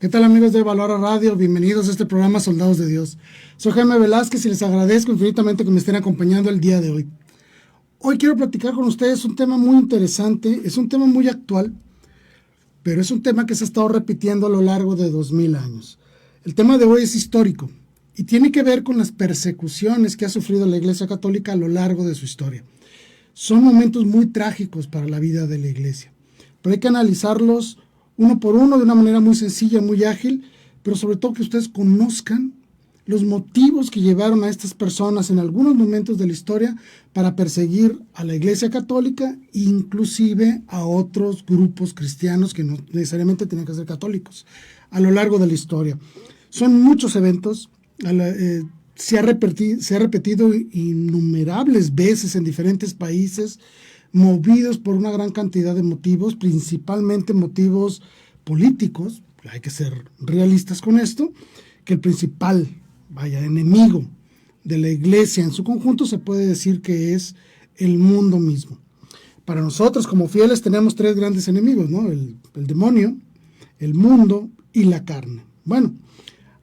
¿Qué tal, amigos de Valora Radio? Bienvenidos a este programa Soldados de Dios. Soy Jaime Velázquez y les agradezco infinitamente que me estén acompañando el día de hoy. Hoy quiero platicar con ustedes un tema muy interesante, es un tema muy actual, pero es un tema que se ha estado repitiendo a lo largo de 2000 años. El tema de hoy es histórico y tiene que ver con las persecuciones que ha sufrido la Iglesia Católica a lo largo de su historia. Son momentos muy trágicos para la vida de la Iglesia, pero hay que analizarlos uno por uno de una manera muy sencilla, muy ágil, pero sobre todo que ustedes conozcan los motivos que llevaron a estas personas en algunos momentos de la historia para perseguir a la Iglesia Católica, inclusive a otros grupos cristianos que no necesariamente tenían que ser católicos, a lo largo de la historia. Son muchos eventos, se ha repetido innumerables veces en diferentes países, movidos por una gran cantidad de motivos, principalmente motivos políticos. Hay que ser realistas con esto, que el principal enemigo de la Iglesia en su conjunto se puede decir que es el mundo mismo. Para nosotros como fieles tenemos tres grandes enemigos, ¿no? El demonio, el mundo y la carne. Bueno,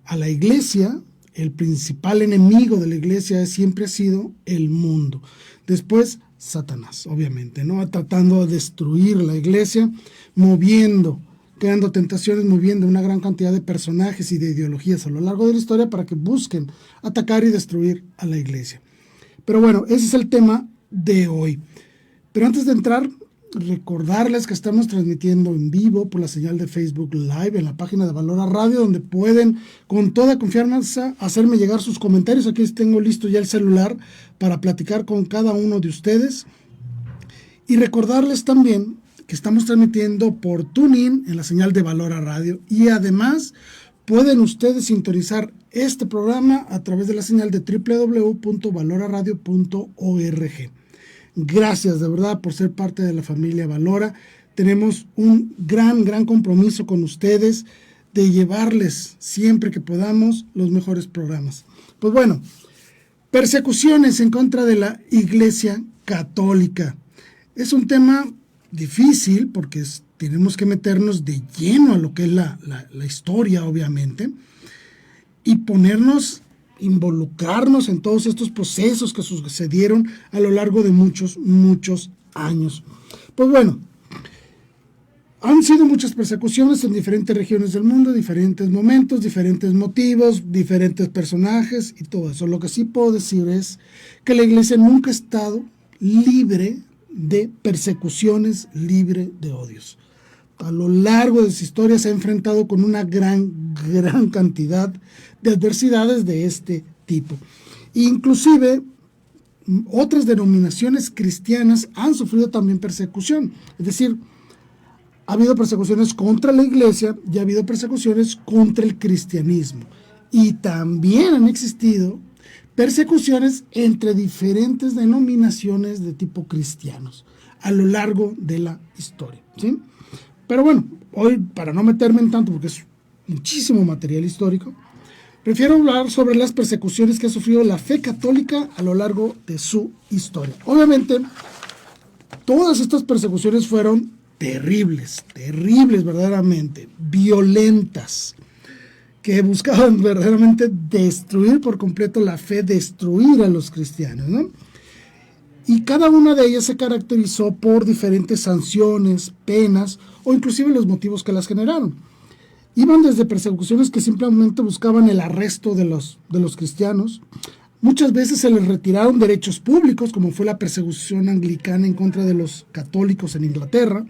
a la Iglesia, el principal enemigo de la Iglesia siempre ha sido el mundo. Después, Satanás, obviamente, ¿no? Tratando de destruir la Iglesia, creando tentaciones, moviendo una gran cantidad de personajes y de ideologías a lo largo de la historia para que busquen atacar y destruir a la Iglesia. Pero bueno, ese es el tema de hoy. Pero antes de entrar, recordarles que estamos transmitiendo en vivo por la señal de Facebook Live en la página de Valora Radio, donde pueden con toda confianza hacerme llegar sus comentarios. Aquí tengo listo ya el celular para platicar con cada uno de ustedes. Y recordarles también que estamos transmitiendo por TuneIn en la señal de Valora Radio. Y además pueden ustedes sintonizar este programa a través de la señal de www.valoraradio.org. Gracias de verdad por ser parte de la familia Valora. Tenemos un gran compromiso con ustedes de llevarles siempre que podamos los mejores programas. Pues bueno, persecuciones en contra de la Iglesia Católica. Es un tema difícil porque tenemos que meternos de lleno a lo que es la historia, obviamente, y involucrarnos en todos estos procesos que sucedieron a lo largo de muchos años. Pues bueno, han sido muchas persecuciones en diferentes regiones del mundo, diferentes momentos, diferentes motivos, diferentes personajes y todo eso. Lo que sí puedo decir es que la Iglesia nunca ha estado libre de persecuciones, libre de odios. A lo largo de su historia se ha enfrentado con una gran cantidad de adversidades de este tipo. Inclusive, otras denominaciones cristianas han sufrido también persecución. Es decir, ha habido persecuciones contra la Iglesia y ha habido persecuciones contra el cristianismo. Y también han existido persecuciones entre diferentes denominaciones de tipo cristianos a lo largo de la historia, ¿sí? Pero bueno, hoy para no meterme en tanto, porque es muchísimo material histórico, prefiero hablar sobre las persecuciones que ha sufrido la fe católica a lo largo de su historia. Obviamente, todas estas persecuciones fueron terribles verdaderamente, violentas, que buscaban verdaderamente destruir por completo la fe, destruir a los cristianos, ¿no? Y cada una de ellas se caracterizó por diferentes sanciones, penas o inclusive los motivos que las generaron. Iban desde persecuciones que simplemente buscaban el arresto de los cristianos. Muchas veces se les retiraron derechos públicos, como fue la persecución anglicana en contra de los católicos en Inglaterra.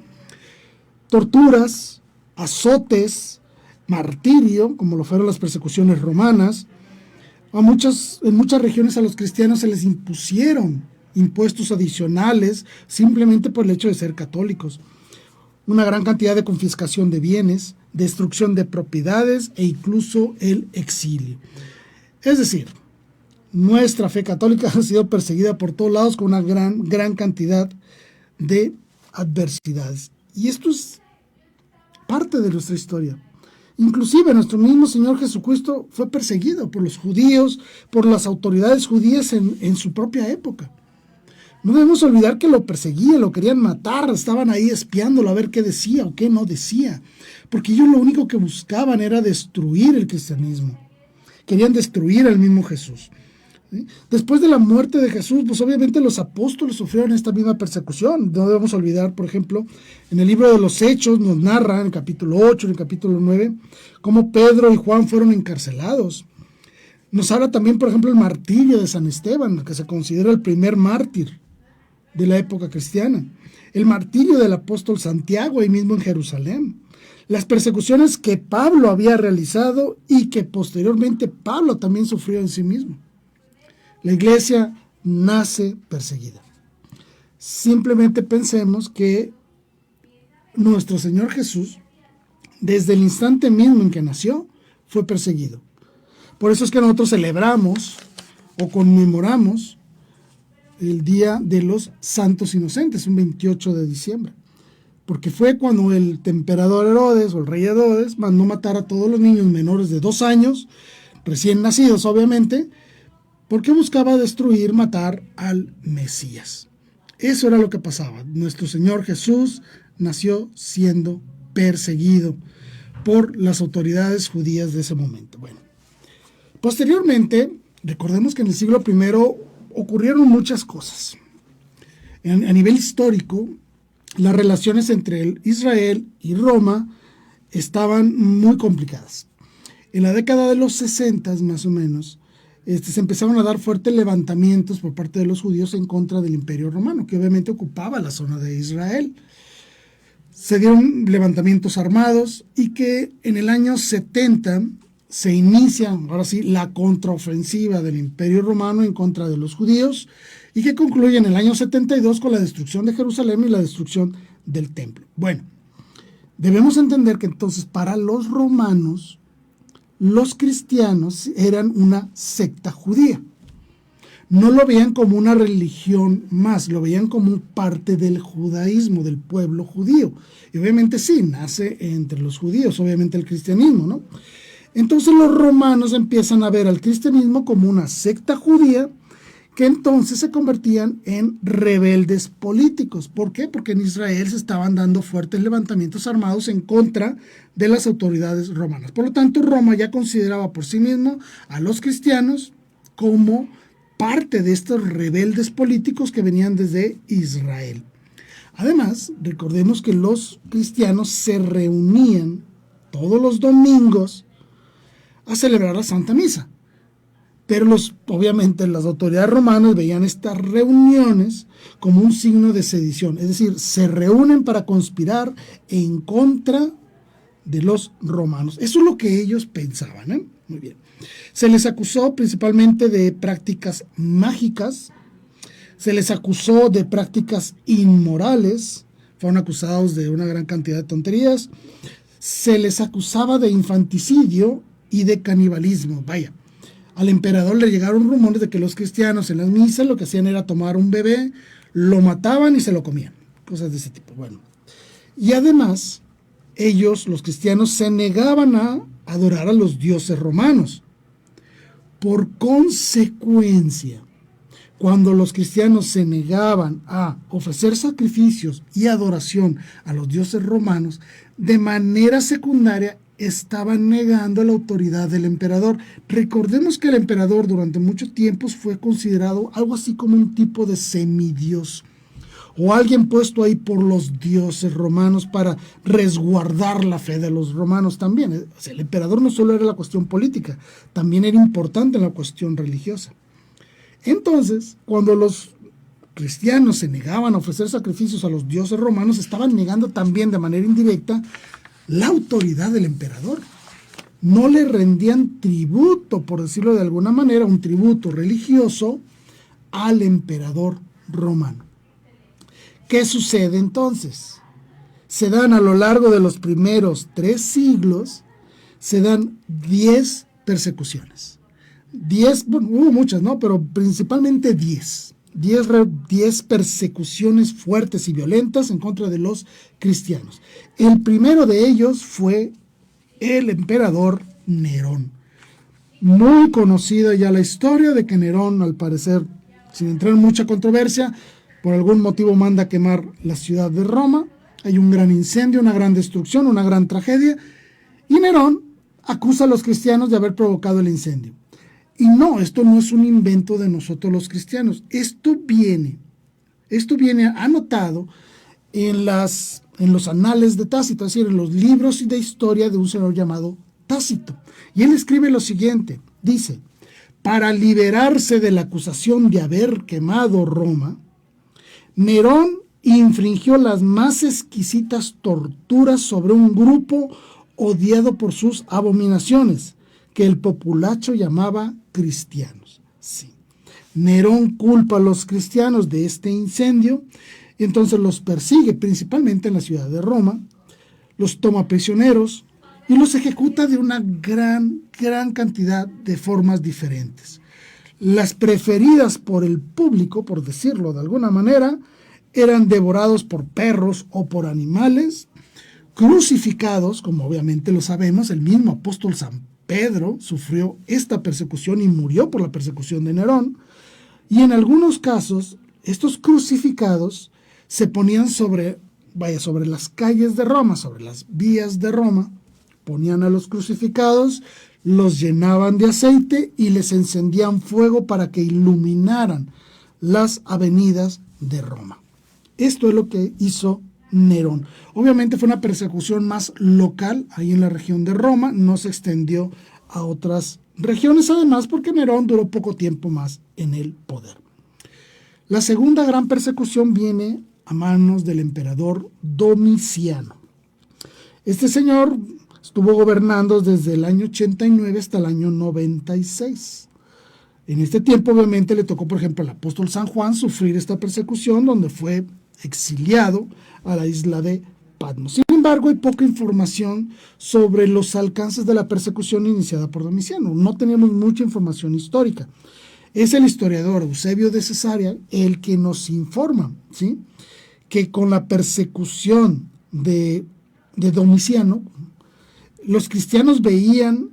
Torturas, azotes, martirio, como lo fueron las persecuciones romanas. En muchas regiones a los cristianos se les impusieron impuestos adicionales simplemente por el hecho de ser católicos. Una gran cantidad de confiscación de bienes, destrucción de propiedades e incluso el exilio. Es decir, nuestra fe católica ha sido perseguida por todos lados con una gran cantidad de adversidades. Y esto es parte de nuestra historia. Inclusive nuestro mismo Señor Jesucristo fue perseguido por los judíos, por las autoridades judías en su propia época. No debemos olvidar que lo perseguían, lo querían matar, estaban ahí espiándolo a ver qué decía o qué no decía, porque ellos lo único que buscaban era destruir el cristianismo. Querían destruir al mismo Jesús. ¿Sí? Después de la muerte de Jesús, pues obviamente los apóstoles sufrieron esta misma persecución. No debemos olvidar, por ejemplo, en el libro de los Hechos nos narra, en el capítulo 8, en el capítulo 9, cómo Pedro y Juan fueron encarcelados. Nos habla también, por ejemplo, el martirio de San Esteban, que se considera el primer mártir de la época cristiana. El martirio del apóstol Santiago, ahí mismo en Jerusalén. Las persecuciones que Pablo había realizado y que posteriormente Pablo también sufrió en sí mismo. La iglesia nace perseguida. Simplemente pensemos que nuestro Señor Jesús, desde el instante mismo en que nació, fue perseguido. Por eso es que nosotros celebramos o conmemoramos el Día de los Santos Inocentes, un 28 de diciembre. Porque fue cuando el emperador Herodes, o el rey Herodes, mandó matar a todos los niños menores de 2 años, recién nacidos obviamente, porque buscaba destruir, matar al Mesías. Eso era lo que pasaba. Nuestro Señor Jesús nació siendo perseguido por las autoridades judías de ese momento. Bueno, posteriormente, recordemos que en el siglo I ocurrieron muchas cosas. A nivel histórico, las relaciones entre Israel y Roma estaban muy complicadas. En la década de los 60, más o menos, se empezaron a dar fuertes levantamientos por parte de los judíos en contra del Imperio Romano, que obviamente ocupaba la zona de Israel. Se dieron levantamientos armados y que en el año 70 se inicia, ahora sí, la contraofensiva del Imperio Romano en contra de los judíos y que concluye en el año 72 con la destrucción de Jerusalén y la destrucción del templo. Bueno, debemos entender que entonces para los romanos, los cristianos eran una secta judía. No lo veían como una religión más, lo veían como parte del judaísmo, del pueblo judío. Y obviamente sí, nace entre los judíos, obviamente el cristianismo, ¿no? Entonces los romanos empiezan a ver al cristianismo como una secta judía que entonces se convertían en rebeldes políticos. ¿Por qué? Porque en Israel se estaban dando fuertes levantamientos armados en contra de las autoridades romanas. Por lo tanto, Roma ya consideraba por sí mismo a los cristianos como parte de estos rebeldes políticos que venían desde Israel. Además, recordemos que los cristianos se reunían todos los domingos a celebrar la Santa Misa. Pero obviamente las autoridades romanas veían estas reuniones como un signo de sedición. Es decir, se reúnen para conspirar en contra de los romanos. Eso es lo que ellos pensaban, ¿eh? Muy bien. Se les acusó principalmente de prácticas mágicas. Se les acusó de prácticas inmorales. Fueron acusados de una gran cantidad de tonterías. Se les acusaba de infanticidio y de canibalismo. Vaya, al emperador le llegaron rumores de que los cristianos en las misas lo que hacían era tomar un bebé, lo mataban y se lo comían. Cosas de ese tipo. Bueno, y además, ellos, los cristianos, se negaban a adorar a los dioses romanos. Por consecuencia, cuando los cristianos se negaban a ofrecer sacrificios y adoración a los dioses romanos, de manera secundaria estaban negando la autoridad del emperador. Recordemos que el emperador durante mucho tiempo fue considerado algo así como un tipo de semidios o alguien puesto ahí por los dioses romanos para resguardar la fe de los romanos también. O sea, el emperador no solo era la cuestión política, también era importante en la cuestión religiosa. Entonces, cuando los cristianos se negaban a ofrecer sacrificios a los dioses romanos, estaban negando también de manera indirecta la autoridad del emperador. No le rendían tributo, por decirlo de alguna manera, un tributo religioso al emperador romano. ¿Qué sucede entonces? Se dan a lo largo de los primeros 3 siglos, se dan 10 persecuciones. 10, bueno, hubo muchas, ¿no? Pero principalmente 10 persecuciones fuertes y violentas en contra de los cristianos. El primero de ellos fue el emperador Nerón. Muy conocida ya la historia de que Nerón, al parecer, sin entrar en mucha controversia, por algún motivo manda quemar la ciudad de Roma, hay un gran incendio, una gran destrucción, una gran tragedia, y Nerón acusa a los cristianos de haber provocado el incendio. Y no, esto no es un invento de nosotros los cristianos, esto viene anotado en los anales de Tácito, es decir, en los libros de historia de un señor llamado Tácito. Y él escribe lo siguiente, dice: para liberarse de la acusación de haber quemado Roma, Nerón infringió las más exquisitas torturas sobre un grupo odiado por sus abominaciones, que el populacho llamaba cristianos. Sí. Nerón culpa a los cristianos de este incendio y entonces los persigue principalmente en la ciudad de Roma, los toma prisioneros y los ejecuta de una gran cantidad de formas diferentes. Las preferidas por el público, por decirlo de alguna manera, eran devorados por perros o por animales, crucificados, como obviamente lo sabemos, el mismo apóstol San Pedro sufrió esta persecución y murió por la persecución de Nerón, y en algunos casos estos crucificados se ponían sobre las calles de Roma, sobre las vías de Roma, ponían a los crucificados, los llenaban de aceite y les encendían fuego para que iluminaran las avenidas de Roma. Esto es lo que hizo Nerón. Obviamente fue una persecución más local ahí en la región de Roma, no se extendió a otras regiones, además porque Nerón duró poco tiempo más en el poder. La segunda gran persecución viene a manos del emperador Domiciano. Este señor estuvo gobernando desde el año 89 hasta el año 96. En este tiempo obviamente le tocó, por ejemplo, al apóstol San Juan sufrir esta persecución, donde fue exiliado a la isla de Patmos. Sin embargo, hay poca información sobre los alcances de la persecución iniciada por Domiciano. No tenemos mucha información histórica. Es el historiador Eusebio de Cesarea el que nos informa, ¿sí?, que con la persecución de Domiciano, los cristianos veían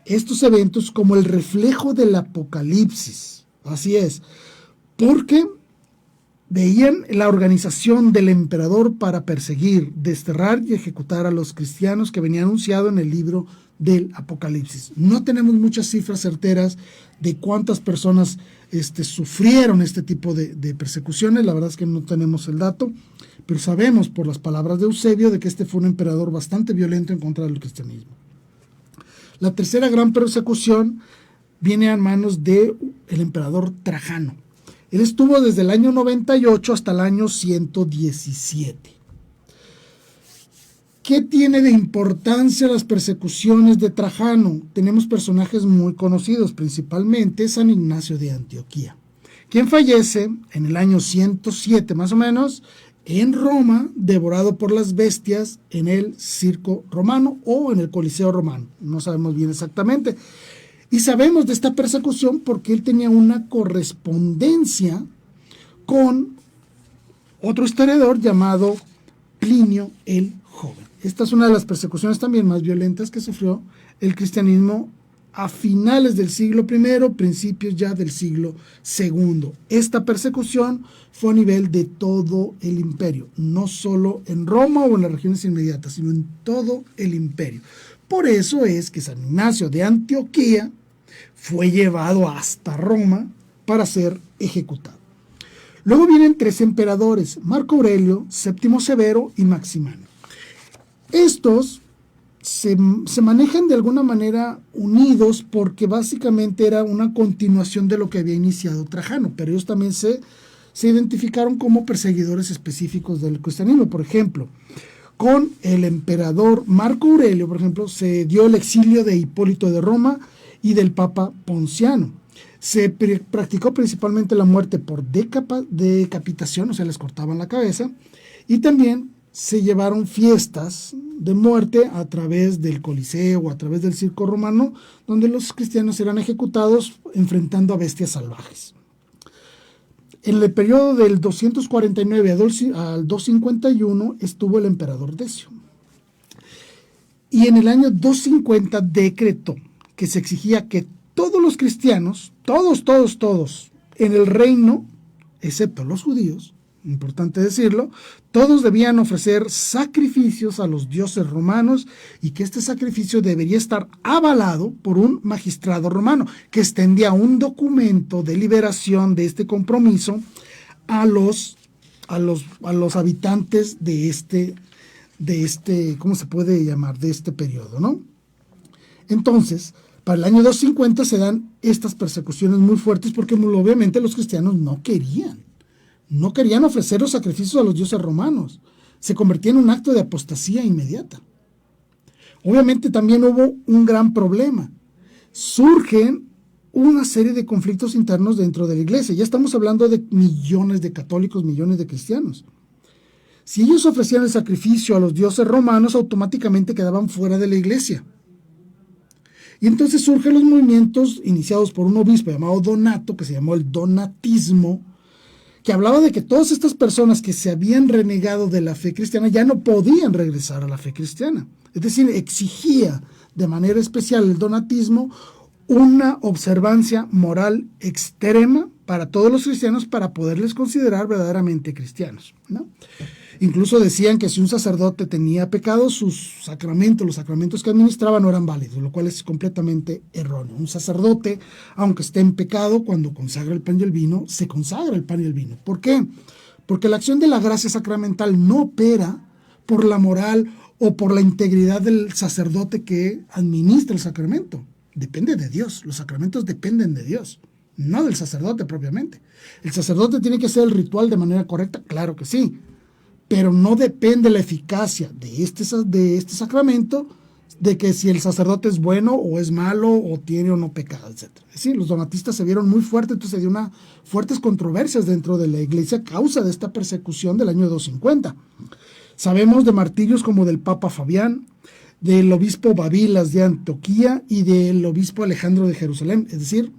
estos eventos como el reflejo del Apocalipsis. Así es, porque veían la organización del emperador para perseguir, desterrar y ejecutar a los cristianos que venía anunciado en el libro del Apocalipsis. No tenemos muchas cifras certeras de cuántas personas sufrieron este tipo de persecuciones, la verdad es que no tenemos el dato, pero sabemos por las palabras de Eusebio de que este fue un emperador bastante violento en contra del cristianismo. La tercera gran persecución viene a manos del emperador Trajano. Él estuvo desde el año 98 hasta el año 117. ¿Qué tiene de importancia las persecuciones de Trajano? Tenemos personajes muy conocidos, principalmente San Ignacio de Antioquía, quien fallece en el año 107 más o menos en Roma, devorado por las bestias en el circo romano o en el Coliseo romano. No sabemos bien exactamente. Y sabemos de esta persecución porque él tenía una correspondencia con otro historiador llamado Plinio el Joven. Esta es una de las persecuciones también más violentas que sufrió el cristianismo a finales del siglo I, principios ya del siglo II. Esta persecución fue a nivel de todo el imperio, no solo en Roma o en las regiones inmediatas, sino en todo el imperio. Por eso es que San Ignacio de Antioquía fue llevado hasta Roma para ser ejecutado. Luego vienen tres emperadores, Marco Aurelio, Séptimo Severo y Maximiano. Estos se manejan de alguna manera unidos porque básicamente era una continuación de lo que había iniciado Trajano, pero ellos también se identificaron como perseguidores específicos del cristianismo. Por ejemplo, con el emperador Marco Aurelio, por ejemplo, se dio el exilio de Hipólito de Roma y del Papa Ponciano. Se practicó principalmente la muerte por decapitación, o sea, les cortaban la cabeza, y también se llevaron fiestas de muerte a través del Coliseo o a través del circo romano, donde los cristianos eran ejecutados enfrentando a bestias salvajes. En el periodo del 249 al 251 estuvo el emperador Decio. Y en el año 250 decretó que se exigía que todos los cristianos, todos en el reino excepto los judíos, importante decirlo, todos debían ofrecer sacrificios a los dioses romanos y que este sacrificio debería estar avalado por un magistrado romano que extendía un documento de liberación de este compromiso a los habitantes de este, ¿cómo se puede llamar? De este periodo, ¿no? Entonces, para el año 250 se dan estas persecuciones muy fuertes porque obviamente los cristianos no querían ofrecer los sacrificios a los dioses romanos. Se convertía en un acto de apostasía inmediata. Obviamente también hubo un gran problema. Surgen una serie de conflictos internos dentro de la iglesia. Ya estamos hablando de millones de católicos, millones de cristianos. Si ellos ofrecían el sacrificio a los dioses romanos, automáticamente quedaban fuera de la iglesia. Y entonces surgen los movimientos iniciados por un obispo llamado Donato, que se llamó el donatismo, que hablaba de que todas estas personas que se habían renegado de la fe cristiana ya no podían regresar a la fe cristiana. Es decir, exigía de manera especial el donatismo una observancia moral extrema para todos los cristianos para poderles considerar verdaderamente cristianos, ¿no? Incluso decían que si un sacerdote tenía pecado, sus sacramentos, los sacramentos que administraba no eran válidos, lo cual es completamente erróneo. Un sacerdote, aunque esté en pecado, cuando consagra el pan y el vino, se consagra el pan y el vino. ¿Por qué? Porque la acción de la gracia sacramental no opera por la moral o por la integridad del sacerdote que administra el sacramento. Depende de Dios, los sacramentos dependen de Dios, no del sacerdote propiamente. ¿El sacerdote tiene que hacer el ritual de manera correcta? Claro que sí, pero no depende la eficacia de este sacramento de que si el sacerdote es bueno o es malo o tiene o no pecado, etc. Sí, los donatistas se vieron muy fuertes, entonces se dio fuertes controversias dentro de la iglesia a causa de esta persecución del año 250. Sabemos de martirios como del Papa Fabián, del obispo Babilas de Antioquía y del obispo Alejandro de Jerusalén, es decir,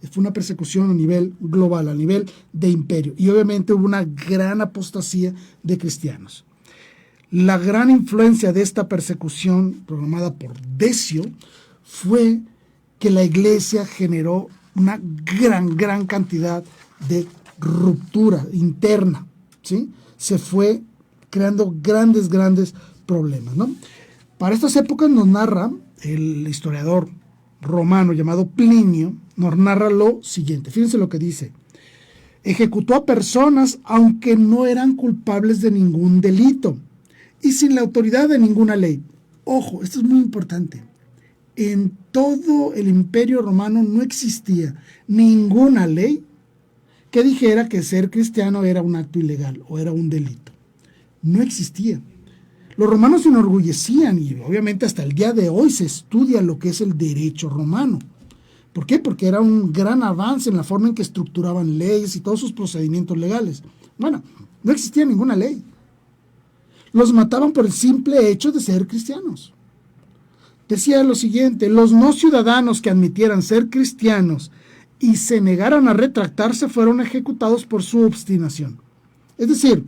fue una persecución a nivel global, a nivel de imperio, y obviamente hubo una gran apostasía de cristianos. La gran influencia de esta persecución programada por Decio fue que la iglesia generó una gran cantidad de ruptura interna, ¿sí? Se fue creando grandes problemas, ¿no? Para estas épocas nos narra el historiador romano llamado Plinio, nos narra lo siguiente. Fíjense lo que dice. Ejecutó a personas aunque no eran culpables de ningún delito y sin la autoridad de ninguna ley. Ojo, esto es muy importante. En todo el imperio romano no existía ninguna ley que dijera que ser cristiano era un acto ilegal o era un delito. No existía. Los romanos se enorgullecían y obviamente hasta el día de hoy se estudia lo que es el derecho romano. ¿Por qué? Porque era un gran avance en la forma en que estructuraban leyes y todos sus procedimientos legales. Bueno, no existía ninguna ley. Los mataban por el simple hecho de ser cristianos. Decía lo siguiente: los no ciudadanos que admitieran ser cristianos y se negaran a retractarse fueron ejecutados por su obstinación. Es decir,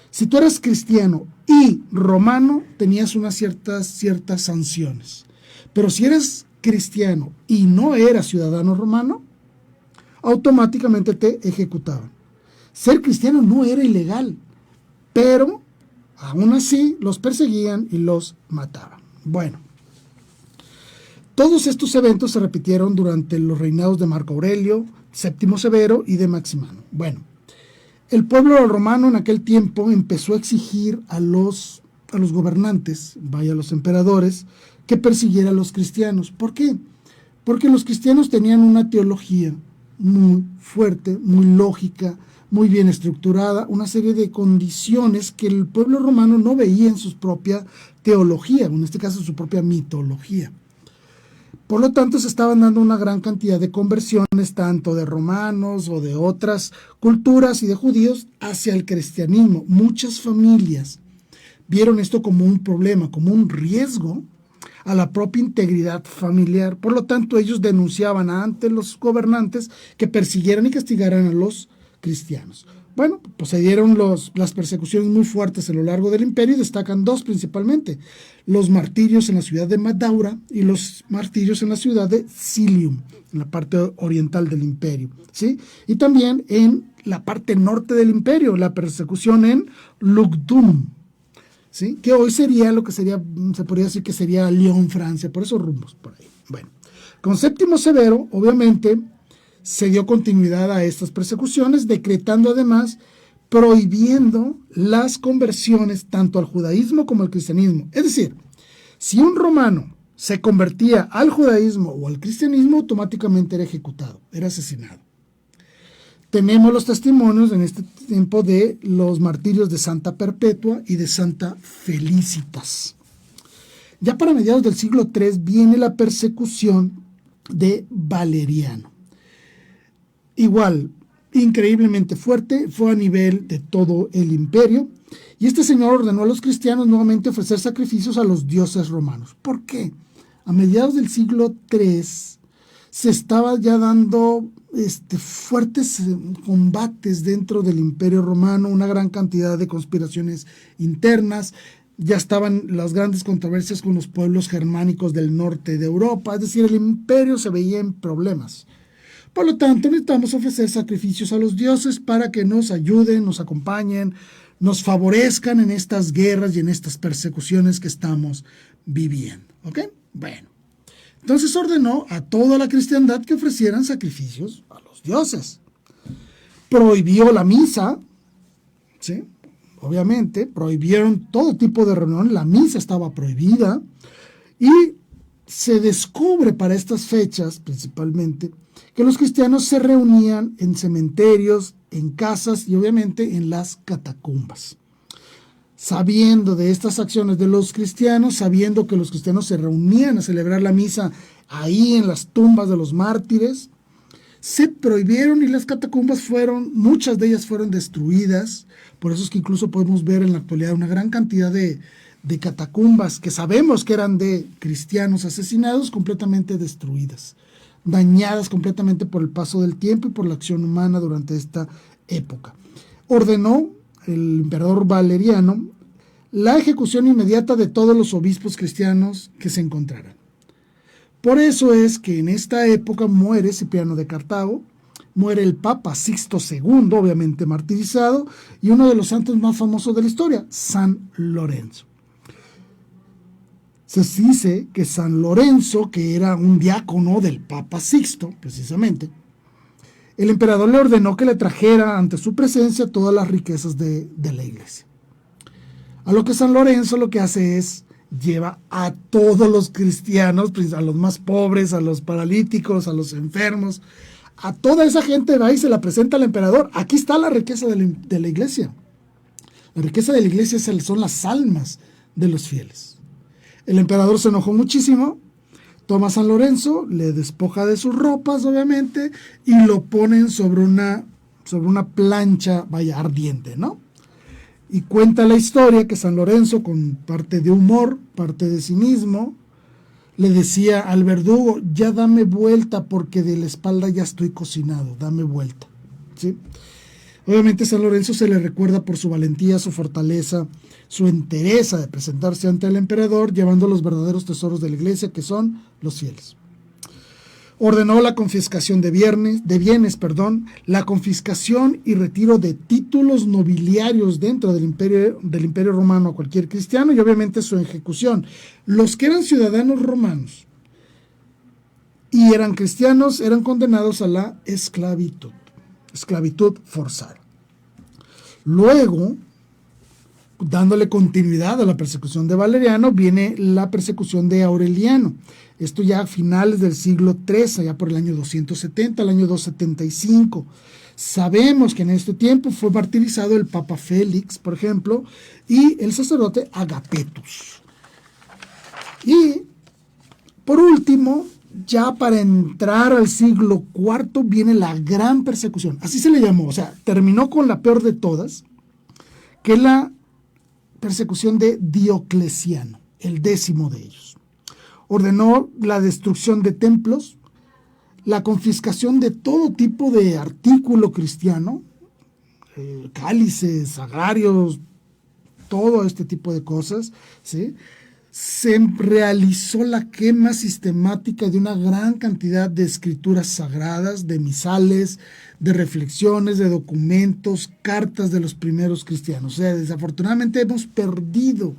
si tú eras cristiano y romano, tenías unas ciertas sanciones. Pero si eres cristiano y no eras ciudadano romano, automáticamente te ejecutaban. Ser cristiano no era ilegal, pero aún así los perseguían y los mataban. Bueno, todos estos eventos se repitieron durante los reinados de Marco Aurelio, Séptimo Severo y de Maximiano. Bueno, el pueblo romano en aquel tiempo empezó a exigir a los gobernantes, los emperadores, que persiguiera a los cristianos. ¿Por qué? Porque los cristianos tenían una teología muy fuerte, muy lógica, muy bien estructurada, una serie de condiciones que el pueblo romano no veía en su propia teología, en este caso su propia mitología. Por lo tanto, se estaban dando una gran cantidad de conversiones, tanto de romanos o de otras culturas y de judíos, hacia el cristianismo. Muchas familias vieron esto como un problema, como un riesgo a la propia integridad familiar. Por lo tanto, ellos denunciaban ante los gobernantes que persiguieran y castigaran a los cristianos. Bueno, pues se dieron las persecuciones muy fuertes a lo largo del imperio y destacan dos principalmente, los martirios en la ciudad de Madaura y los martirios en la ciudad de Silium, en la parte oriental del imperio, ¿sí? Y también en la parte norte del imperio, la persecución en Lugdunum, ¿sí? Que hoy sería lo que sería, se podría decir que sería Lyon, Francia, por esos rumbos, por ahí. Bueno, con Séptimo Severo, obviamente, se dio continuidad a estas persecuciones, decretando además prohibiendo las conversiones tanto al judaísmo como al cristianismo. Es decir, si un romano se convertía al judaísmo o al cristianismo, automáticamente era ejecutado, era asesinado. Tenemos los testimonios en este tiempo de los martirios de Santa Perpetua y de Santa Felicitas. Ya para mediados del siglo III viene la persecución de Valeriano. Igual, increíblemente fuerte, fue a nivel de todo el imperio, y este señor ordenó a los cristianos nuevamente ofrecer sacrificios a los dioses romanos. ¿Por qué? A mediados del siglo III se estaba ya dando fuertes combates dentro del imperio romano, una gran cantidad de conspiraciones internas, ya estaban las grandes controversias con los pueblos germánicos del norte de Europa, es decir, el imperio se veía en problemas. Por lo tanto, necesitamos ofrecer sacrificios a los dioses para que nos ayuden, nos acompañen, nos favorezcan en estas guerras y en estas persecuciones que estamos viviendo. ¿Ok? Bueno, entonces ordenó a toda la cristiandad que ofrecieran sacrificios a los dioses. Prohibió la misa, ¿sí? Obviamente, prohibieron todo tipo de reunión, la misa estaba prohibida, y se descubre para estas fechas, principalmente, que los cristianos se reunían en cementerios, en casas y obviamente en las catacumbas. Sabiendo de estas acciones de los cristianos, sabiendo que los cristianos se reunían a celebrar la misa ahí en las tumbas de los mártires, se prohibieron y las catacumbas muchas de ellas fueron destruidas. Por eso es que incluso podemos ver en la actualidad una gran cantidad de catacumbas que sabemos que eran de cristianos asesinados, completamente destruidas, dañadas completamente por el paso del tiempo y por la acción humana durante esta época. Ordenó el emperador Valeriano la ejecución inmediata de todos los obispos cristianos que se encontraran. Por eso es que en esta época muere Cipriano de Cartago, muere el Papa Sixto II, obviamente martirizado, y uno de los santos más famosos de la historia, San Lorenzo. Se dice que San Lorenzo, que era un diácono del Papa Sixto, precisamente, el emperador le ordenó que le trajera ante su presencia todas las riquezas de la iglesia. A lo que San Lorenzo lo que hace es lleva a todos los cristianos, a los más pobres, a los paralíticos, a los enfermos, a toda esa gente va y se la presenta al emperador. Aquí está la riqueza de la iglesia. La riqueza de la iglesia son las almas de los fieles. El emperador se enojó muchísimo, toma a San Lorenzo, le despoja de sus ropas, obviamente, y lo ponen sobre una plancha, ardiente, ¿no? Y cuenta la historia que San Lorenzo, con parte de humor, parte de cinismo, le decía al verdugo, ya dame vuelta porque de la espalda ya estoy cocinado, dame vuelta, ¿sí? Obviamente San Lorenzo se le recuerda por su valentía, su fortaleza, su entereza de presentarse ante el emperador, llevando los verdaderos tesoros de la iglesia, que son los fieles. Ordenó la confiscación de bienes, la confiscación y retiro de títulos nobiliarios dentro del imperio romano a cualquier cristiano, y obviamente su ejecución. Los que eran ciudadanos romanos y eran cristianos eran condenados a la esclavitud forzada. Luego, dándole continuidad a la persecución de Valeriano, viene la persecución de Aureliano. Esto ya a finales del siglo III, ya por el año 270, el año 275. Sabemos que en este tiempo fue martirizado el Papa Félix, por ejemplo, y el sacerdote Agapetus. Y, por último, ya para entrar al siglo IV viene la gran persecución, así se le llamó, o sea, terminó con la peor de todas, que es la persecución de Diocleciano, el 10º de ellos. Ordenó la destrucción de templos, la confiscación de todo tipo de artículo cristiano, cálices, sagrarios, todo este tipo de cosas, ¿sí? Se realizó la quema sistemática de una gran cantidad de escrituras sagradas, de misales, de reflexiones, de documentos, cartas de los primeros cristianos. O sea, desafortunadamente hemos perdido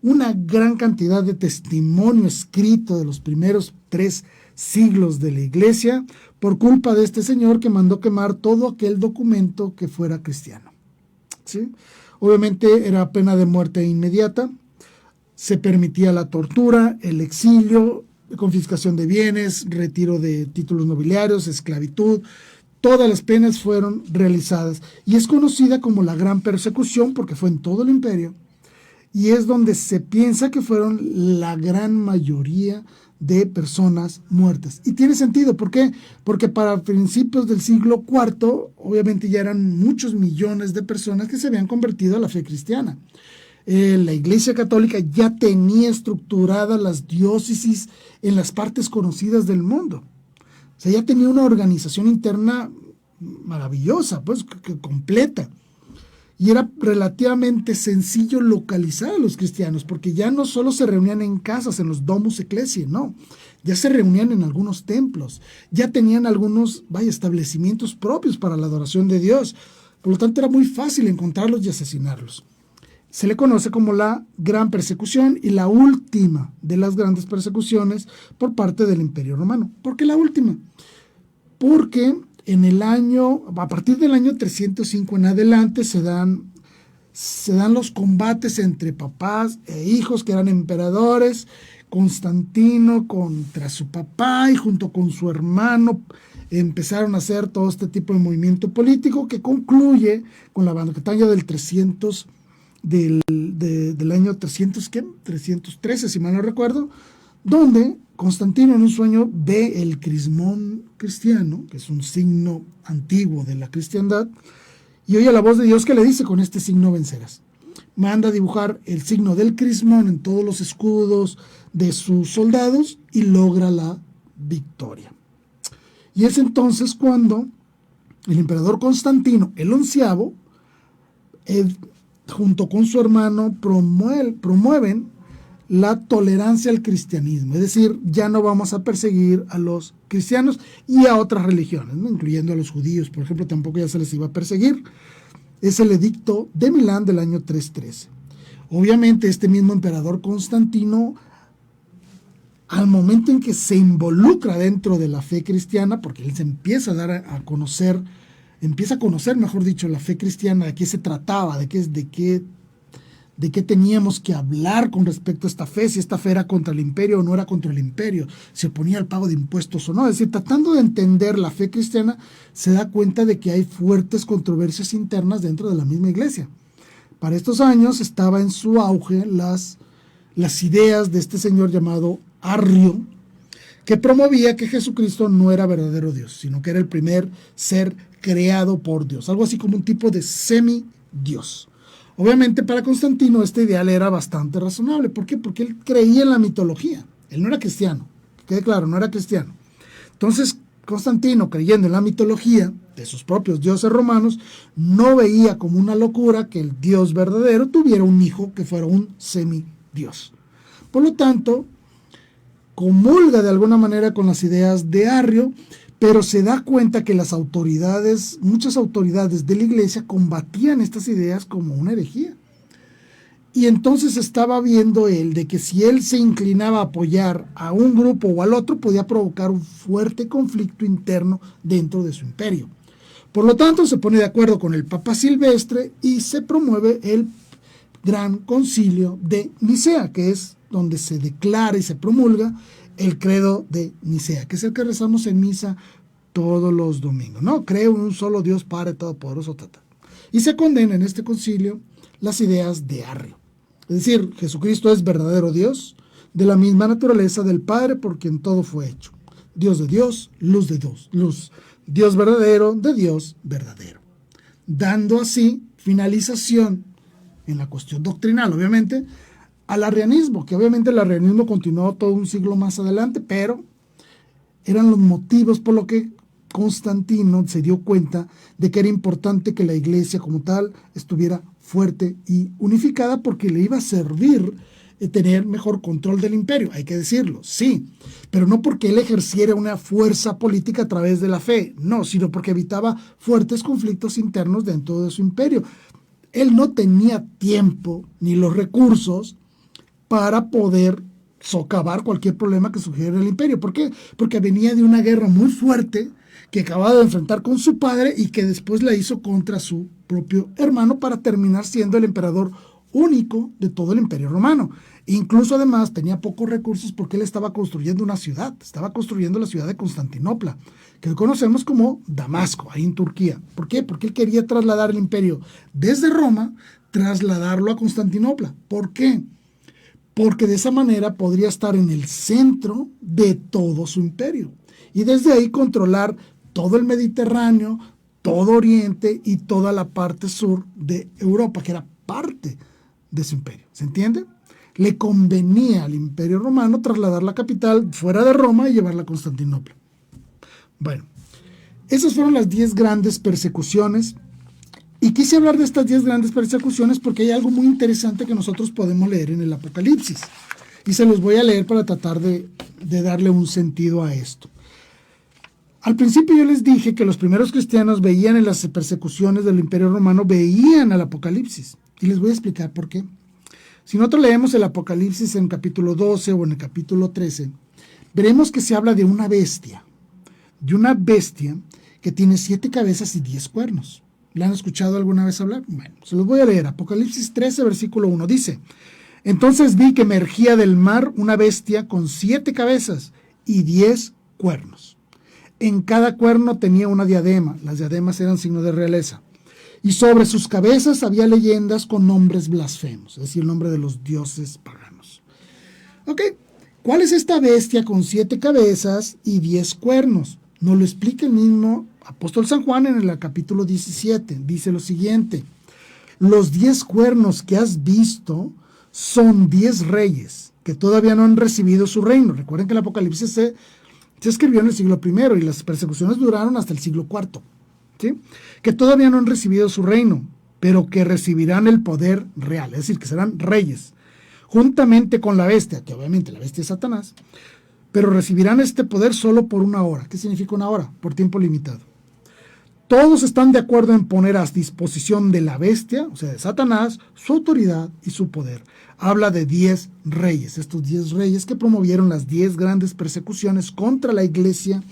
una gran cantidad de testimonio escrito de los primeros 3 siglos de la iglesia por culpa de este señor que mandó quemar todo aquel documento que fuera cristiano, ¿sí? Obviamente era pena de muerte inmediata. Se permitía la tortura, el exilio, confiscación de bienes, retiro de títulos nobiliarios, esclavitud. Todas las penas fueron realizadas y es conocida como la Gran Persecución porque fue en todo el imperio y es donde se piensa que fueron la gran mayoría de personas muertas. Y tiene sentido, ¿por qué? Porque para principios del siglo IV, obviamente ya eran muchos millones de personas que se habían convertido a la fe cristiana. La Iglesia Católica ya tenía estructuradas las diócesis en las partes conocidas del mundo. O sea, ya tenía una organización interna maravillosa, pues, completa. Y era relativamente sencillo localizar a los cristianos, porque ya no solo se reunían en casas, en los domus ecclesiae, no. Ya se reunían en algunos templos, ya tenían algunos, establecimientos propios para la adoración de Dios. Por lo tanto, era muy fácil encontrarlos y asesinarlos. Se le conoce como la Gran Persecución y la última de las grandes persecuciones por parte del Imperio Romano. ¿Por qué la última? Porque a partir del año 305 en adelante se dan los combates entre papás e hijos que eran emperadores. Constantino contra su papá y junto con su hermano empezaron a hacer todo este tipo de movimiento político que concluye con la batalla del 300 del año 313, si mal no recuerdo, donde Constantino en un sueño ve el crismón cristiano, que es un signo antiguo de la cristiandad, y oye la voz de Dios que le dice: con este signo vencerás. Manda a dibujar el signo del crismón en todos los escudos de sus soldados y logra la victoria. Y es entonces cuando el emperador Constantino, el 11º, junto con su hermano, promueven la tolerancia al cristianismo, es decir, ya no vamos a perseguir a los cristianos y a otras religiones, ¿no? Incluyendo a los judíos, por ejemplo, tampoco ya se les iba a perseguir. Es el edicto de Milán del año 313. Obviamente este mismo emperador Constantino, al momento en que se involucra dentro de la fe cristiana, porque él se empieza a dar a conocer, mejor dicho, la fe cristiana, de qué se trataba, de qué teníamos que hablar con respecto a esta fe, si esta fe era contra el imperio o no era contra el imperio, si oponía al pago de impuestos o no. Es decir, tratando de entender la fe cristiana, se da cuenta de que hay fuertes controversias internas dentro de la misma iglesia. Para estos años estaba en su auge las ideas de este señor llamado Arrio, que promovía que Jesucristo no era verdadero Dios, sino que era el primer ser creado por Dios, algo así como un tipo de semidios. Obviamente para Constantino este ideal era bastante razonable. ¿Por qué? Porque él creía en la mitología. Él no era cristiano, que quede claro, no era cristiano. Entonces Constantino, creyendo en la mitología de sus propios dioses romanos, no veía como una locura que el Dios verdadero tuviera un hijo que fuera un semidios. Por lo tanto, comulga de alguna manera con las ideas de Arrio, pero se da cuenta que muchas autoridades de la iglesia combatían estas ideas como una herejía. Y entonces estaba viendo él de que si él se inclinaba a apoyar a un grupo o al otro, podía provocar un fuerte conflicto interno dentro de su imperio. Por lo tanto, se pone de acuerdo con el Papa Silvestre y se promueve el Gran Concilio de Nicea, que es donde se declara y se promulga el credo de Nicea, que es el que rezamos en misa todos los domingos, ¿no? Creo en un solo Dios Padre Todopoderoso, y se condena en este concilio las ideas de Arrio. Es decir, Jesucristo es verdadero Dios, de la misma naturaleza del Padre por quien todo fue hecho. Dios de Dios, luz de Dios, luz. Dios verdadero de Dios verdadero. Dando así finalización en la cuestión doctrinal, obviamente, al arrianismo, que obviamente el arrianismo continuó todo un siglo más adelante, pero eran los motivos por lo que Constantino se dio cuenta de que era importante que la iglesia como tal estuviera fuerte y unificada porque le iba a servir tener mejor control del imperio, hay que decirlo, sí, pero no porque él ejerciera una fuerza política a través de la fe, no, sino porque evitaba fuertes conflictos internos dentro de su imperio. Él no tenía tiempo ni los recursos para poder socavar cualquier problema que surgiera en el imperio. ¿Por qué? Porque venía de una guerra muy fuerte que acababa de enfrentar con su padre y que después la hizo contra su propio hermano para terminar siendo el emperador único de todo el imperio romano. Incluso además tenía pocos recursos porque él estaba construyendo una ciudad, estaba construyendo la ciudad de Constantinopla, que hoy conocemos como Damasco, ahí en Turquía. ¿Por qué? Porque él quería trasladar el imperio desde Roma, trasladarlo a Constantinopla. ¿Por qué? Porque de esa manera podría estar en el centro de todo su imperio y desde ahí controlar todo el Mediterráneo, todo Oriente y toda la parte sur de Europa, que era parte de su imperio. ¿Se entiende? Le convenía al imperio romano trasladar la capital fuera de Roma y llevarla a Constantinopla. Bueno, esas fueron las 10 grandes persecuciones. Y quise hablar de estas 10 grandes persecuciones porque hay algo muy interesante que nosotros podemos leer en el Apocalipsis. Y se los voy a leer para tratar de darle un sentido a esto. Al principio yo les dije que los primeros cristianos veían en las persecuciones del Imperio Romano, veían al Apocalipsis. Y les voy a explicar por qué. Si nosotros leemos el Apocalipsis en el capítulo 12 o en el capítulo 13, veremos que se habla de una bestia que tiene 7 cabezas y 10 cuernos. ¿La han escuchado alguna vez hablar? Bueno, se los voy a leer. Apocalipsis 13, versículo 1, dice: Entonces vi que emergía del mar una bestia con 7 cabezas y 10 cuernos. En cada cuerno tenía una diadema. Las diademas eran signo de realeza. Y sobre sus cabezas había leyendas con nombres blasfemos, es decir, el nombre de los dioses paganos. Ok, ¿cuál es esta bestia con 7 cabezas y 10 cuernos? Nos lo explica el mismo apóstol San Juan en el capítulo 17. Dice lo siguiente: los 10 cuernos que has visto son 10 reyes que todavía no han recibido su reino. Recuerden que el Apocalipsis se escribió en el siglo I y las persecuciones duraron hasta el siglo IV. ¿Sí? Que todavía no han recibido su reino, pero que recibirán el poder real, es decir, que serán reyes, juntamente con la bestia, que obviamente la bestia es Satanás, pero recibirán este poder solo por una hora. ¿Qué significa una hora? Por tiempo limitado. Todos están de acuerdo en poner a disposición de la bestia, o sea, de Satanás, su autoridad y su poder. Habla de 10 reyes, estos 10 reyes que promovieron las 10 grandes persecuciones contra la iglesia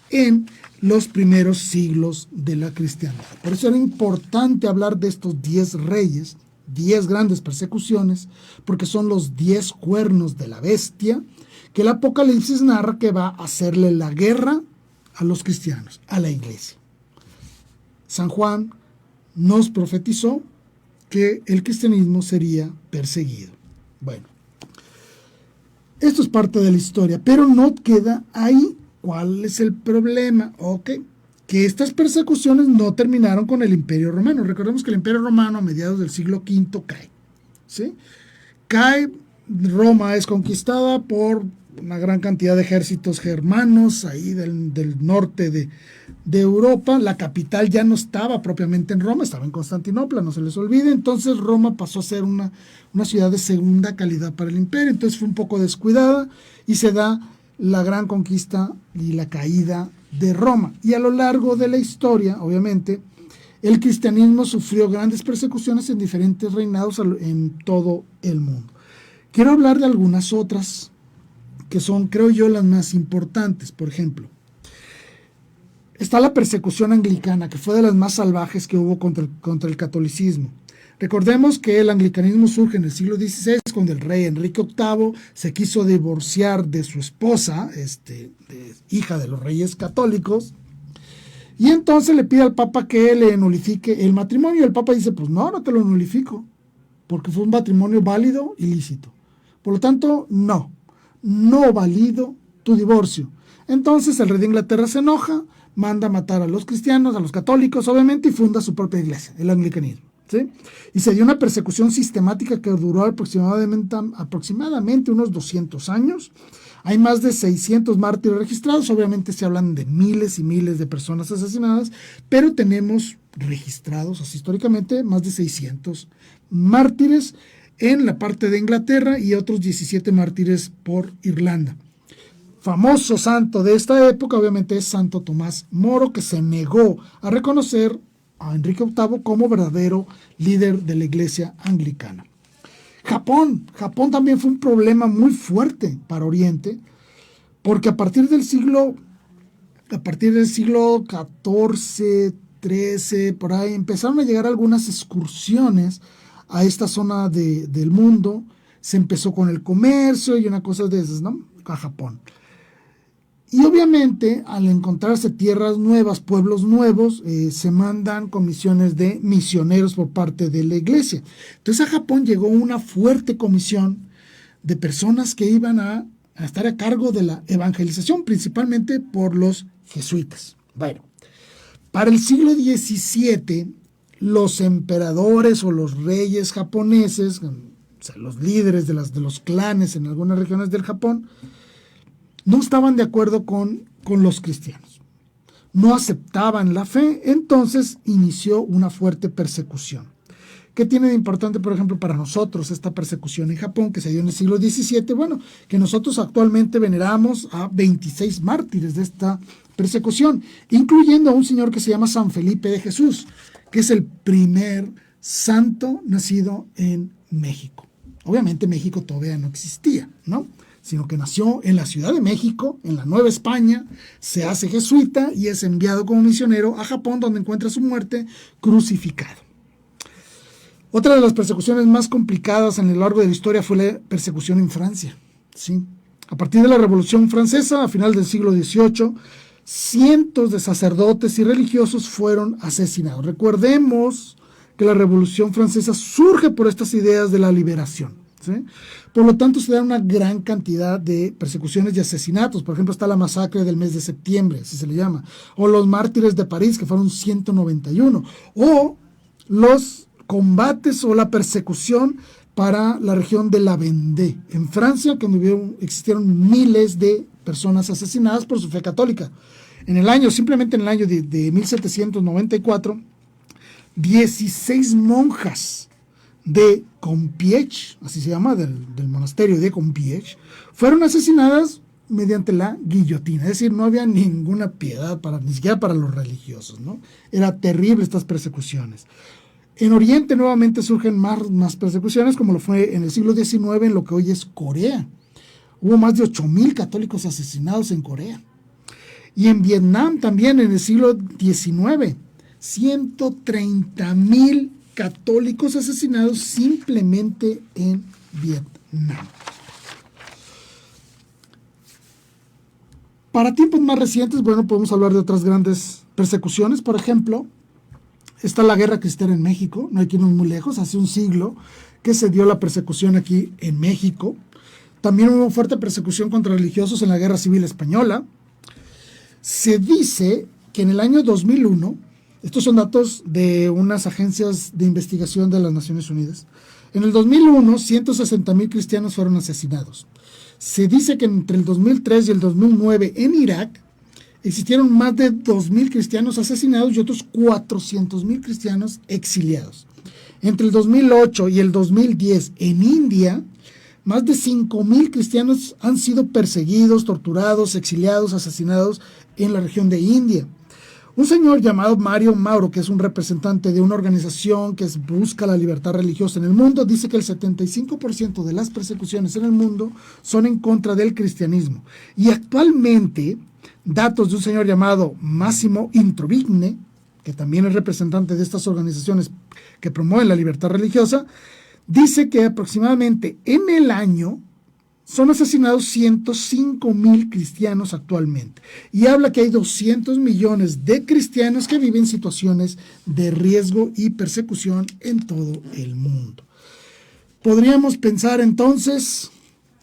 en los primeros siglos de la cristiandad. Por eso era importante hablar de estos 10 reyes, 10 grandes persecuciones, porque son los 10 cuernos de la bestia que el Apocalipsis narra que va a hacerle la guerra a los cristianos, a la iglesia. San Juan nos profetizó que el cristianismo sería perseguido. Bueno, esto es parte de la historia, pero no queda ahí. ¿Cuál es el problema? Ok, que estas persecuciones no terminaron con el Imperio Romano. Recordemos que el Imperio Romano a mediados del siglo V cae. ¿Sí? Cae, Roma es conquistada por una gran cantidad de ejércitos germanos ahí del norte de Europa. La capital ya no estaba propiamente en Roma, estaba en Constantinopla, no se les olvide. Entonces Roma pasó a ser una ciudad de segunda calidad para el imperio. Entonces fue un poco descuidada y se da la gran conquista y la caída de Roma. Y a lo largo de la historia, obviamente, el cristianismo sufrió grandes persecuciones en diferentes reinados en todo el mundo. Quiero hablar de algunas otras que son, creo yo, las más importantes. Por ejemplo, está la persecución anglicana, que fue de las más salvajes que hubo contra el catolicismo. Recordemos que el anglicanismo surge en el siglo XVI, cuando el rey Enrique VIII se quiso divorciar de su esposa, hija de los reyes católicos, y entonces le pide al Papa que le nulifique el matrimonio. El Papa dice, pues no te lo nulifico, porque fue un matrimonio válido y lícito. Por lo tanto, no valido tu divorcio. Entonces el rey de Inglaterra se enoja, manda a matar a los cristianos, a los católicos, obviamente, y funda su propia iglesia, el anglicanismo. ¿Sí? Y se dio una persecución sistemática que duró aproximadamente unos 200 años, Hay más de 600 mártires registrados, obviamente se hablan de miles y miles de personas asesinadas, pero tenemos registrados, así históricamente, más de 600 mártires en la parte de Inglaterra y otros 17 mártires por Irlanda. Famoso santo de esta época, obviamente, es Santo Tomás Moro, que se negó a reconocer a Enrique VIII como verdadero líder de la iglesia anglicana. Japón también fue un problema muy fuerte para Oriente, porque a partir del siglo XIV, XIII, por ahí, empezaron a llegar algunas excursiones a esta zona del mundo. Se empezó con el comercio y una cosa de esas, ¿no? A Japón. Y obviamente, al encontrarse tierras nuevas, pueblos nuevos, se mandan comisiones de misioneros por parte de la iglesia. Entonces a Japón llegó una fuerte comisión de personas que iban a estar a cargo de la evangelización, principalmente por los jesuitas. Bueno, para el siglo XVII, los emperadores o los reyes japoneses, o sea, los líderes de los clanes en algunas regiones del Japón, no estaban de acuerdo con los cristianos. No aceptaban la fe, entonces inició una fuerte persecución. ¿Qué tiene de importante, por ejemplo, para nosotros esta persecución en Japón que se dio en el siglo XVII? Bueno, que nosotros actualmente veneramos a 26 mártires de esta persecución, incluyendo a un señor que se llama San Felipe de Jesús, que es el primer santo nacido en México. Obviamente México todavía no existía, ¿no? Sino que nació en la Ciudad de México, en la Nueva España, se hace jesuita y es enviado como misionero a Japón, donde encuentra su muerte crucificado. Otra de las persecuciones más complicadas en lo largo de la historia fue la persecución en Francia, ¿sí? A partir de la Revolución Francesa, a final del siglo XVIII, cientos de sacerdotes y religiosos fueron asesinados. Recordemos que la Revolución Francesa surge por estas ideas de la liberación, ¿sí? Por lo tanto, se da una gran cantidad de persecuciones y asesinatos. Por ejemplo, está la masacre del mes de septiembre, así se le llama, o los mártires de París, que fueron 191, o los combates o la persecución para la región de la Vendée, en Francia, donde existieron miles de personas asesinadas por su fe católica. Simplemente en el año de 1794, 16 monjas de Compiègne, así se llama, del monasterio de Compiègne, fueron asesinadas mediante la guillotina. Es decir, no había ninguna piedad ni siquiera para los religiosos, ¿no? Era terrible estas persecuciones. En Oriente nuevamente surgen más persecuciones, como lo fue en el siglo XIX en lo que hoy es Corea. Hubo más de 8,000 católicos asesinados en Corea. Y en Vietnam también en el siglo XIX, 130,000 católicos asesinados simplemente en Vietnam. Para tiempos más recientes, bueno, podemos hablar de otras grandes persecuciones. Por ejemplo, está la Guerra Cristera en México, no hay que irnos muy lejos, hace un siglo que se dio la persecución aquí en México. También hubo fuerte persecución contra religiosos en la Guerra Civil Española. Se dice que en el año 2001, estos son datos de unas agencias de investigación de las Naciones Unidas, en el 2001, 160,000 cristianos fueron asesinados. Se dice que entre el 2003 y el 2009 en Irak existieron más de 2,000 cristianos asesinados y otros 400,000 cristianos exiliados. Entre el 2008 y el 2010 en India, más de 5,000 cristianos han sido perseguidos, torturados, exiliados, asesinados en la región de India. Un señor llamado Mario Mauro, que es un representante de una organización que busca la libertad religiosa en el mundo, dice que el 75% de las persecuciones en el mundo son en contra del cristianismo. Y actualmente, datos de un señor llamado Massimo Introvigne, que también es representante de estas organizaciones que promueven la libertad religiosa, dice que aproximadamente en el año son asesinados 105,000 cristianos actualmente. Y habla que hay 200 millones de cristianos que viven situaciones de riesgo y persecución en todo el mundo. Podríamos pensar entonces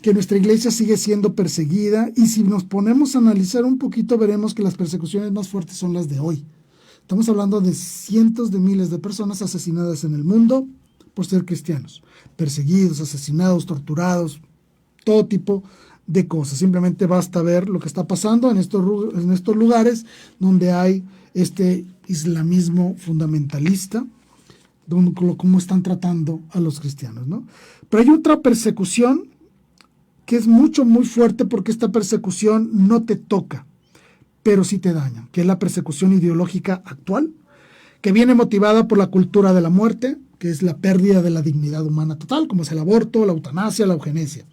que nuestra iglesia sigue siendo perseguida, y si nos ponemos a analizar un poquito veremos que las persecuciones más fuertes son las de hoy. Estamos hablando de cientos de miles de personas asesinadas en el mundo por ser cristianos, perseguidos, asesinados, torturados, todo tipo de cosas. Simplemente basta ver lo que está pasando en estos lugares donde hay este islamismo fundamentalista, cómo están tratando a los cristianos, ¿no? Pero hay otra persecución que es muy fuerte, porque esta persecución no te toca, pero sí te daña, que es la persecución ideológica actual, que viene motivada por la cultura de la muerte, que es la pérdida de la dignidad humana total, como es el aborto, la eutanasia, la eugenesia,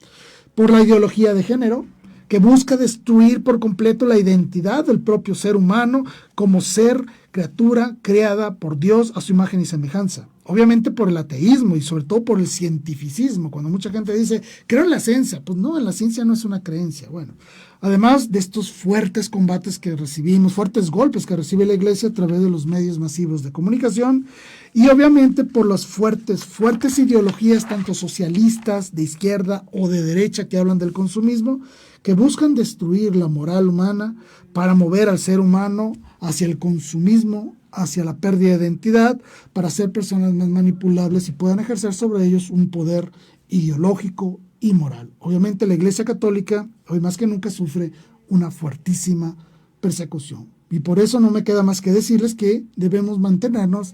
por la ideología de género, que busca destruir por completo la identidad del propio ser humano como ser, criatura creada por Dios a su imagen y semejanza. Obviamente por el ateísmo y sobre todo por el cientificismo, cuando mucha gente dice, creo en la ciencia. Pues no, en la ciencia no es una creencia. Bueno, además de estos fuertes combates que recibimos, fuertes golpes que recibe la iglesia a través de los medios masivos de comunicación, y obviamente por las fuertes ideologías, tanto socialistas, de izquierda o de derecha, que hablan del consumismo, que buscan destruir la moral humana para mover al ser humano hacia el consumismo, hacia la pérdida de identidad, para ser personas más manipulables y puedan ejercer sobre ellos un poder ideológico y moral. Obviamente la Iglesia Católica hoy más que nunca sufre una fuertísima persecución, y por eso no me queda más que decirles que debemos mantenernos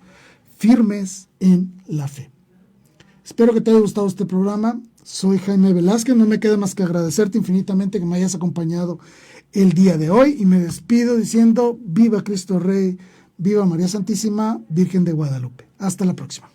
firmes en la fe. Espero que te haya gustado este programa. Soy Jaime Velázquez, no me queda más que agradecerte infinitamente que me hayas acompañado el día de hoy, y me despido diciendo: viva Cristo Rey, viva María Santísima, Virgen de Guadalupe. Hasta la próxima.